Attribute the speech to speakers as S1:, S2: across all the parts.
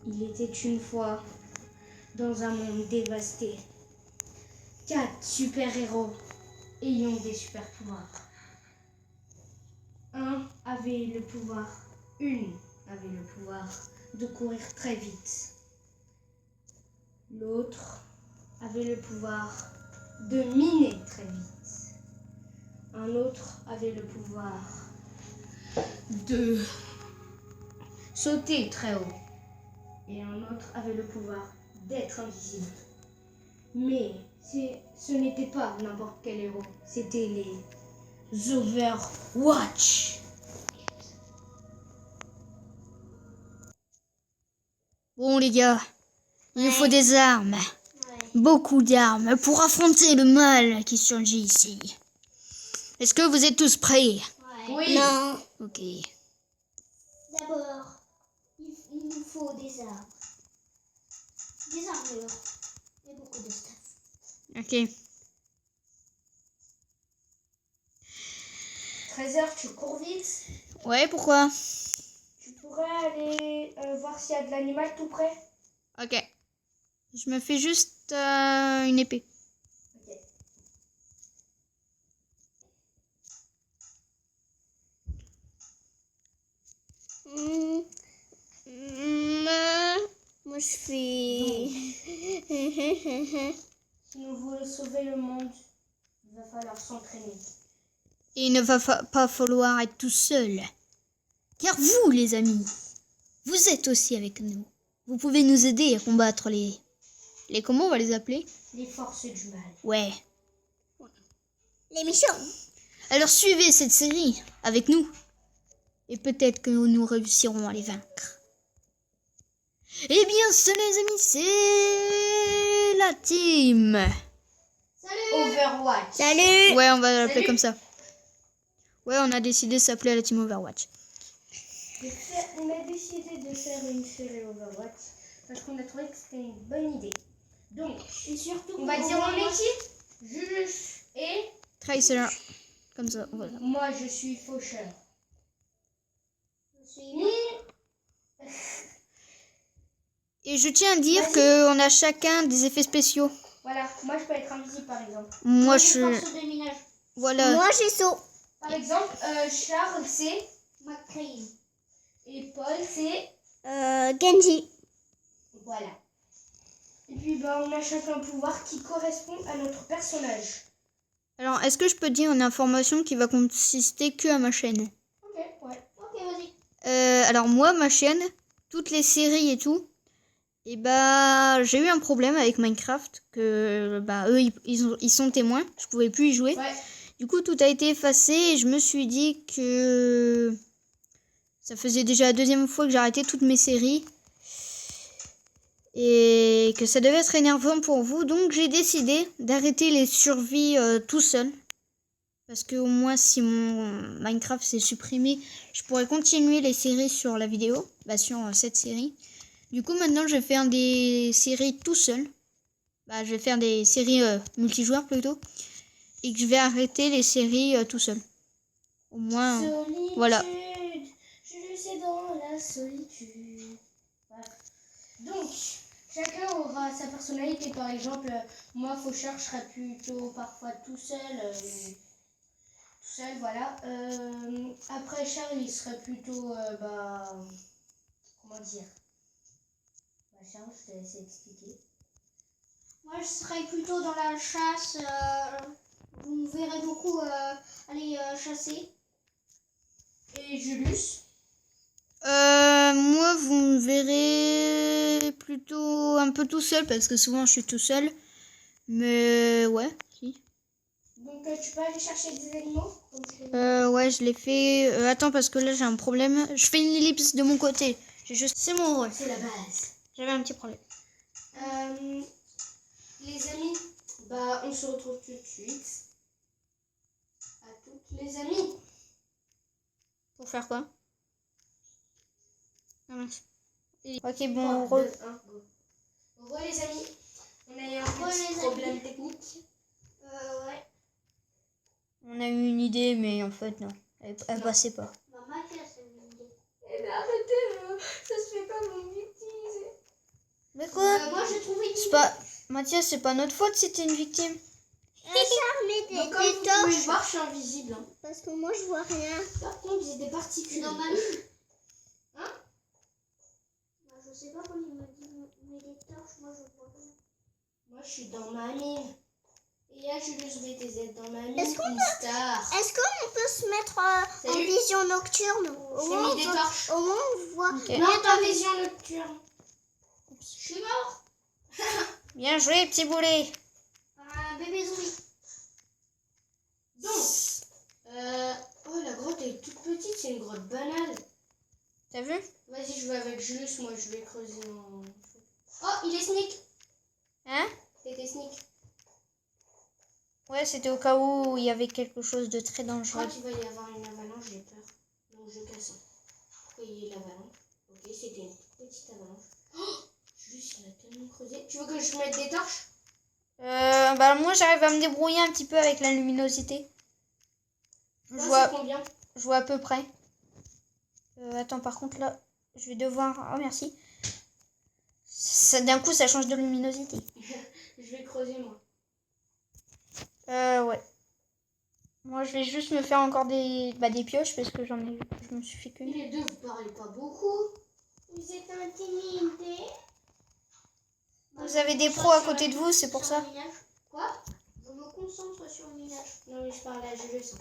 S1: Il était une fois dans un monde dévasté. 4 super-héros ayant des super-pouvoirs. Une avait le pouvoir de courir très vite. L'autre avait le pouvoir de miner très vite. Un autre avait le pouvoir de sauter très haut. Et un autre avait le pouvoir d'être invisible. Mais ce n'était pas n'importe quel héros, c'était les Overwatch.
S2: Bon les gars, il nous faut des armes. Beaucoup d'armes pour affronter le mal qui surgit ici. Est-ce que vous êtes tous prêts?
S1: Oui.
S3: Non.
S2: Ok.
S3: D'abord, il nous faut des armes. Des armures. Et beaucoup de stuff.
S2: Ok.
S1: 13h, tu cours vite.
S2: Ouais, pourquoi?
S1: Tu pourrais aller voir s'il y a de l'animal tout près.
S2: Ok. Je me fais juste une épée.
S1: Ok.
S3: Moi, je fais...
S1: Si nous voulons sauver le monde, il va falloir s'entraîner.
S2: Et il ne va pas falloir être tout seul. Car vous, les amis, vous êtes aussi avec nous. Vous pouvez nous aider à combattre les comment on va les appeler?
S1: Les forces du mal.
S2: Ouais.
S3: Les méchants.
S2: Alors suivez cette série avec nous. Et peut-être que nous réussirons à les vaincre. Eh bien, les amis, c'est la team.
S1: Overwatch.
S3: Salut.
S2: Ouais, on va l'appeler
S1: Salut.
S2: comme ça. Ouais, on a décidé de s'appeler la team Overwatch.
S1: On a décidé de faire une série Overwatch parce qu'on a trouvé que c'était une bonne idée. Donc,
S3: Et surtout,
S1: on va dire en équipe, Julius et
S2: Tracer. Comme ça, voilà.
S1: moi je suis faucheur.
S2: Et je tiens à dire
S1: Vas-y.
S2: qu'on a chacun des effets spéciaux.
S1: Voilà, moi je peux être invisible par exemple.
S2: Moi,
S3: Force
S2: je...
S3: de minage.
S2: Voilà.
S3: Moi, j'ai saut.
S1: Par exemple, Charles c'est
S3: McCrane.
S1: et Paul c'est
S3: Genji.
S1: voilà. Et puis on a chacun un pouvoir qui correspond à notre personnage.
S2: Alors, est-ce que je peux dire une information qui va consister que à ma chaîne?
S1: Ok, ouais.
S3: Ok, vas-y.
S2: Alors moi, ma chaîne, toutes les séries et tout, et bah j'ai eu un problème avec Minecraft, que bah eux ils sont témoins, je pouvais plus y jouer.
S1: Ouais.
S2: Du coup tout a été effacé et je me suis dit que ça faisait déjà la deuxième fois que j'arrêtais toutes mes séries. Et que ça devait être énervant pour vous, donc j'ai décidé d'arrêter les survies tout seul. Parce que au moins si mon Minecraft s'est supprimé, je pourrais continuer les séries sur la vidéo, bah sur cette série. Du coup maintenant je vais faire des séries tout seul. Bah je vais faire des séries multijoueurs plutôt. Et que je vais arrêter les séries tout seul. Au moins,
S1: Solitude,
S2: voilà.
S1: je sais dans la solitude. Bref. Donc, chacun aura sa personnalité. Par exemple, moi, faucheur, je serais plutôt parfois tout seul. Voilà. Après, Charles, il serait plutôt, comment dire? Charles, je te laisse expliquer.
S3: Moi, je serais plutôt dans la chasse. Vous me verrez beaucoup aller chasser.
S1: Et Julius?
S2: Moi vous me verrez plutôt un peu tout seul parce que souvent je suis tout seul. Mais ouais, si.
S1: Donc, tu peux aller chercher des animaux?
S2: Ouais, je l'ai fait. Attends, parce que là j'ai un problème. Je fais une ellipse de mon côté. C'est mon rôle.
S1: C'est la base.
S2: J'avais un petit problème.
S1: Les amis, on se retrouve tout de suite. À toutes les amis.
S2: Pour faire quoi? Ah mince. Ok,
S1: 3,
S2: bon, rôle.
S1: 2, 1, go. Au revoir les amis. On a eu un
S3: revoir,
S1: petit
S3: les
S1: problème
S3: amis.
S1: technique.
S3: Ouais.
S2: On a eu une idée, mais en fait, non. Elle passait pas.
S3: Maman, qui a cette idée.
S1: Eh bien arrêtez, ça se fait pas, mon bêtise.
S2: pas... Mathias, c'est pas notre faute si t'es une victime.
S3: Charme
S1: Donc, comme vous pouvez le voir, je suis invisible. Hein.
S3: Parce que moi, je vois rien.
S1: Par contre, j'ai des particules.
S3: Dans ma
S1: Hein?
S3: Bah, je sais pas quand il me dit mais des torches, moi je vois rien.
S1: Moi, je suis dans ma mine. Et là, Julius BTZ dans ma mine.
S3: Est-ce qu'on
S1: une star.
S3: Est-ce qu'on peut se mettre en
S1: Salut.
S3: vision nocturne?
S1: J'ai mis des torches.
S3: Au moins on voit.
S2: Ok.
S1: Non, pas vision nocturne. Je suis mort.
S2: Bien joué, petit boulet.
S3: Un bébé zombie.
S1: Donc, oh, la grotte elle est toute petite, c'est une grotte banale.
S2: T'as vu?
S1: Vas-y, je vais avec Julius, moi je vais creuser en... Oh, il est sneak.
S2: Hein?
S1: T'étais sneak.
S2: Ouais, c'était au cas où il y avait quelque chose de très
S1: Je
S2: dangereux.
S1: crois qu'il va y avoir une avalanche, j'ai peur. Donc je casse. Pourquoi il y a l'avalanche? Ok, c'était une toute petite avalanche. Oh, Julius, il a tellement creusé. Tu veux que je mette des torches?
S2: Bah moi j'arrive à me débrouiller un petit peu avec la luminosité. Je
S1: Là,
S2: vois,
S1: c'est combien?
S2: je vois à peu près. Attends, par contre là, je vais devoir... Oh merci. Ça, d'un coup ça change de luminosité.
S1: Je vais creuser moi.
S2: Ouais. Moi je vais juste me faire encore des pioches parce que je me suis fait qu'une.
S1: Les deux, vous parlez pas beaucoup.
S3: Vous êtes intimidés?
S2: Vous avez des pros à côté de vous, c'est pour ça.
S1: Quoi?
S3: Je me concentre sur le village.
S1: Non, mais je parle à Julius.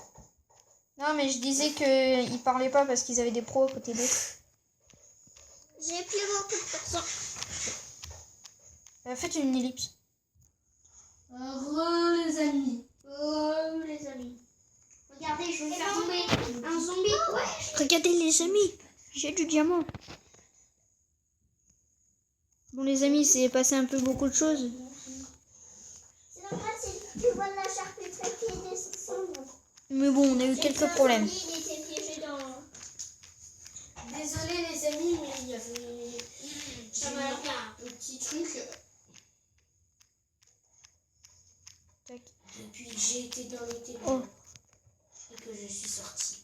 S2: Non mais je disais qu'ils parlaient pas parce qu'ils avaient des pros à côté d'eux.
S3: J'ai plus beaucoup de personnes.
S2: Faites une ellipse.
S1: Heureux les amis.
S3: Oh les amis. Regardez, je vais faire tomber un zombie. Ouais.
S2: Regardez les amis, j'ai du diamant. Bon les amis, c'est passé un peu beaucoup de choses.
S3: C'est normal si tu vois la charcuterie qui est descendue.
S2: Mais bon, on a eu quelques problèmes.
S3: Il était piégé dans...
S1: Désolé les amis, mais il y avait
S3: Ça m'a l'air bien.
S1: un petit truc.
S2: Tac.
S1: Depuis que j'ai été dans les ténèbres et que je suis sortie.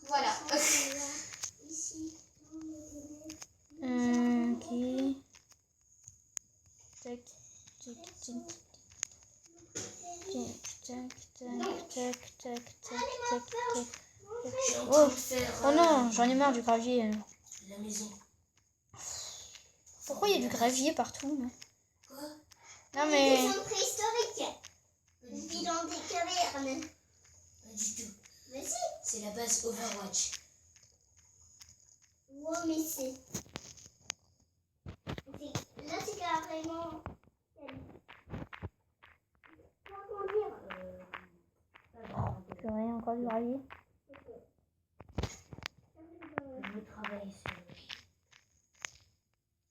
S1: Voilà.
S3: Ici.
S2: Ok. Tac. Tac, tac. Tac, tac, tac, tac, tac.
S1: J'ai en
S2: Oh.
S1: train de faire
S2: Oh non, j'en ai marre du gravier.
S1: la maison.
S2: Pourquoi il y a du gravier partout là?
S1: Quoi?
S2: Non
S3: Des
S2: mais...
S3: hommes préhistoriques. Je vis dans des cavernes.
S1: Pas du tout.
S3: Mais si.
S1: C'est la base Overwatch.
S3: Ouais, mais c'est... Là, c'est carrément... Comment dire?
S2: Purée, encore du gravier.
S1: Je veux travailler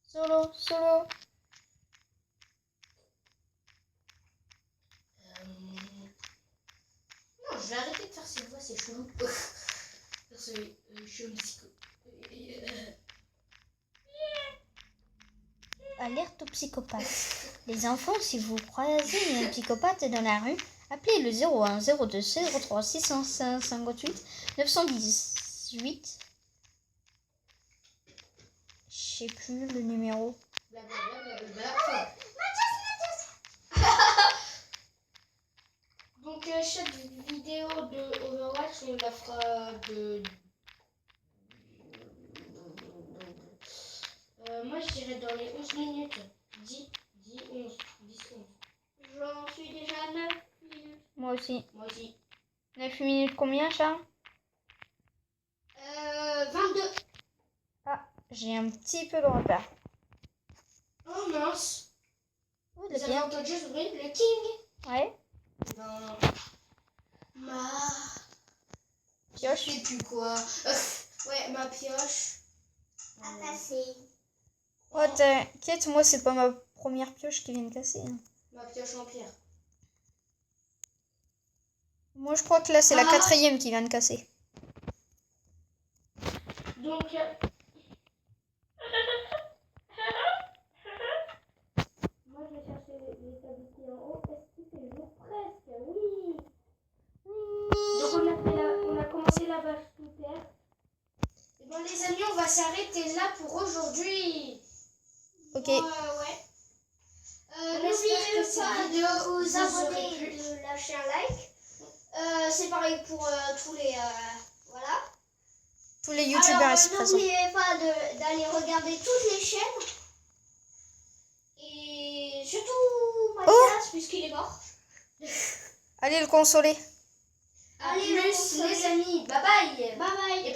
S1: sur
S2: Solo, solo.
S1: Non, je vais arrêter de faire ces voix, c'est chelou. Parce que je suis un psycho.
S2: Alerte au psychopathe. Les enfants, si vous croisez un psychopathe dans la rue, appelez le 01 02 03 658 918. Je sais plus le numéro.
S1: Blablabla. Donc chaque vidéo de Overwatch, on la fera de... moi je dirais dans les 11 minutes. 10, 11.
S3: J'en suis déjà à 9 minutes.
S2: Moi aussi.
S1: Moi aussi.
S2: 9 minutes combien, Charles?
S3: 22.
S2: Ah, j'ai un petit peu de retard.
S1: Oh mince.
S2: Oh, de
S1: Vous avez
S2: bien.
S1: entendu ce bruit? Le king.
S2: Ouais.
S1: Ben... Ma...
S2: Pioche.
S1: Je sais plus quoi. Ouais, ma pioche.
S3: À passer.
S2: Oh, t'inquiète, moi, c'est pas ma première pioche qui vient de casser. Hein.
S1: Ma pioche en pierre.
S2: Moi, je crois que là, c'est la
S1: Ah.
S2: 4e qui vient de casser.
S1: Donc... moi je vais chercher les tables qui en haut. Est-ce qu'il fait jour? Presque, oui. Donc on a commencé la vache sous terre. Et bon les amis, on va s'arrêter là pour aujourd'hui.
S2: Ok.
S3: Ouais.
S1: On espère
S3: N'oubliez
S1: que cette
S3: pas
S1: vidéo
S3: de vous
S1: vous aura
S3: abonner
S1: plu.
S3: et de lâcher un like. C'est pareil pour tous les... voilà.
S2: Tous les youtubeurs ici
S3: Alors,
S2: présents.
S3: n'oubliez pas d'aller regarder toutes les chaînes. Et surtout Mathias, puisqu'il est mort.
S2: Allez le consoler.
S1: À
S3: Allez,
S1: plus
S3: on se
S1: les amis, bye bye.
S3: Bye bye.
S1: Et